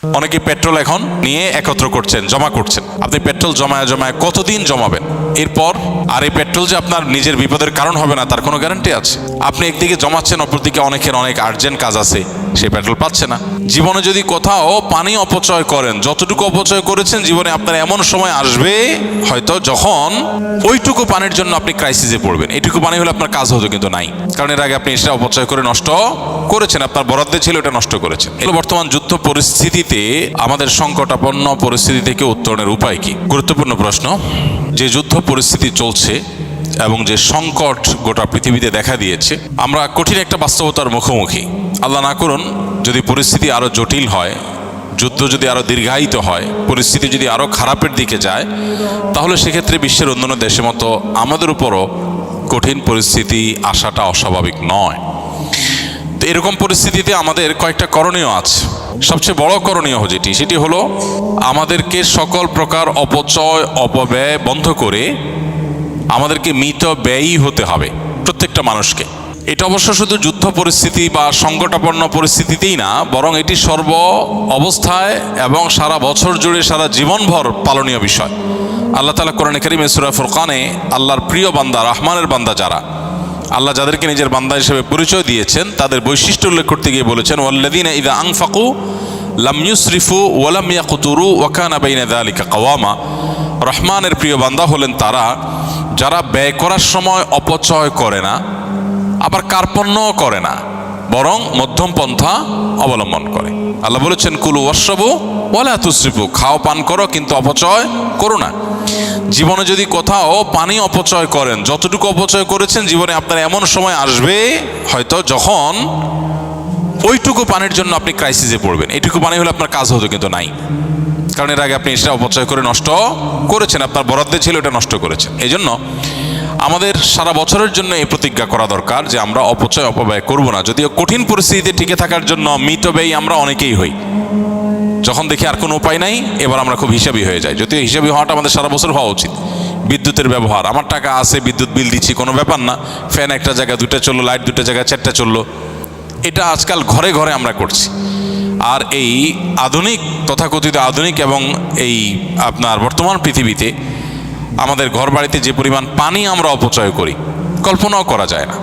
অনেকে পেট্রোল এখন নিয়ে একত্র করছেন, জমা করছেন। আপনি পেট্রোল জমায় জমায় কতদিন জমাবেন? এরপর আর এই পেট্রোল যে আপনার নিজের বিপদের কারণ হবে না তার কোনো গ্যারান্টি আছে? আপনি একদিকে জমাচ্ছেন, অপরদিকে অনেকের অনেক আর্জেন্ট কাজ আছে, সে পেট্রোল পাচ্ছে না। জীবনে যদি কোথাও পানি অপচয় করেন, যতটুকু অপচয় করেছেন, জীবনে আপনার এমন সময় আসবে হয়তো যখন ওইটুকু পানির জন্য আপনি ক্রাইসিসে পড়বেন। এইটুকু পানি হলে আপনার কাজ হতো, কিন্তু নাই, কারণ এর আগে আপনি এটা অপচয় করে নষ্ট করেছেন, আপনার বরাদ্দে ছিল, এটা নষ্ট করেছেন। বর্তমান যুদ্ধ পরিস্থিতিতে আমাদের সংকটাপন্ন পরিস্থিতি থেকে উত্তরণের উপায় কি? গুরুত্বপূর্ণ প্রশ্ন। যে যুদ্ধ পরিস্থিতি চলছে এবং যে সংকট গোটা পৃথিবীতে দেখা দিয়েছে, আমরা কঠিন একটা বাস্তবতার মুখোমুখি। আল্লাহ না করুন যদি পরিস্থিতি আরো জটিল হয়, যুদ্ধ যদি আরো দীর্ঘায়িত হয়, পরিস্থিতি যদি আরো খারাপের দিকে যায়, তাহলে সেক্ষেত্রে বিশ্বের অন্যান্য দেশের মতো আমাদের উপরও কঠিন পরিস্থিতি আসাটা অস্বাভাবিক নয়। তো এরকম পরিস্থিতিতে আমাদের কয়েকটা করণীয় আছে। সবচেয়ে বড় করণীয় সেটি হলো আমাদেরকে সকল প্রকার অপচয় অপব্যয় বন্ধ করে আমাদেরকে মিত ব্যয়ী হতে হবে প্রত্যেকটা মানুষকে। এটা অবশ্য শুধু যুদ্ধ পরিস্থিতি বা সংকটাপন্ন পরিস্থিতিতেই না, বরং এটি সর্ব অবস্থায় এবং সারা বছর জুড়ে সারা জীবনভর পালনীয় বিষয়। আল্লাহ তাআলা কোরআনে কারীমে সূরা ফুরকানে আল্লাহর প্রিয় বান্দা, রহমানের বান্দা যারা, আল্লাহ যাদেরকে নিজের বান্দা হিসেবে পরিচয় দিয়েছেন, তাদের বৈশিষ্ট্য উল্লেখ করতে গিয়ে বলেছেন, ওয়াল্লাযীনা ইযা আনফাকু লাম ইউসরিফু ওয়া লাম ইয়াকতুরু ওয়া কানা বাইনা যালিকা কাওয়ামা। রহমানের প্রিয় বান্দা হলেন তারা যারা ব্যয় করার সময় অপচয় করে না, আবার কার্পণ্যও করে না, বরং মধ্যম পন্থা অবলম্বন করে। আল্লাহ বলেছেন, কুলু ওয়াশরাবু ওয়া লা তুসরিফু, খাও পান করো কিন্তু অপচয় করো না। জীবনে যদি কোথাও পানি অপচয় করেন, যতটুকু অপচয় করেছেন, জীবনে আপনার এমন সময় আসবে হয়তো যখন ওইটুকু পানির জন্য আপনি ক্রাইসিসে পড়বেন। এইটুকু পানি হলে আপনার কাজ হতো, কিন্তু নাই, কারণ এর আগে আপনি এটা অপচয় করে নষ্ট করেছেন, আপনার বরাদ্দে ছিল, এটা নষ্ট করেছেন। এই জন্য আমাদের সারা বছরের জন্য এই প্রতিজ্ঞা করা দরকার যে আমরা অপচয় অপব্যয় করব না। যদিও কঠিন পরিস্থিতিতে টিকে থাকার জন্য মিতব্যয়ী আমরা অনেকেই হই। যখন দেখি আর কোনো উপায় নাই, এবার আমরা খুব হিসাবি হয়ে যাই। যদিও হিসাবি হওয়াটা আমাদের সারা বছর হওয়া উচিত। বিদ্যুতের ব্যবহার, আমার টাকা আছে, বিদ্যুৎ বিল দিচ্ছি, কোনো ব্যাপার না, ফ্যান একটা জায়গায় দুটো চললো, লাইট দুটো জায়গায় চারটা চললো, এটা আজকাল ঘরে ঘরে আমরা করছি। আর এই আধুনিক, তথাকথিত আধুনিক এবং এই আপনার বর্তমান পৃথিবীতে আমাদের ঘর বাড়িতে যে পরিমাণ পানি আমরা অপচয় করি কল্পনাও করা যায় না।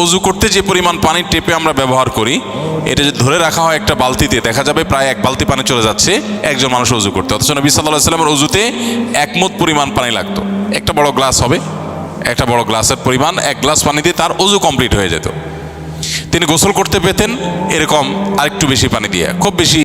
অজু করতে যে পরিমাণ পানির টেপে আমরা ব্যবহার করি, এটা যদি ধরে রাখা হয় একটা বালতিতে, দেখা যাবে প্রায় 1 বালতি পানি চলে যাচ্ছে একজন মানুষ অজু করতে। অথচ নবী সাল্লাল্লাহু আলাইহি ওয়াসাল্লামের অজুতে 1 মুদ পরিমাণ পানি লাগতো। একটা বড় গ্লাস হবে, একটা বড় গ্লাসের পরিমাণ 1 গ্লাস পানি দিয়ে তার অজু কমপ্লিট হয়ে যেত। তিনি গোসল করতে পেতেন এরকম আরেকটু বেশি পানি দিয়ে, খুব বেশি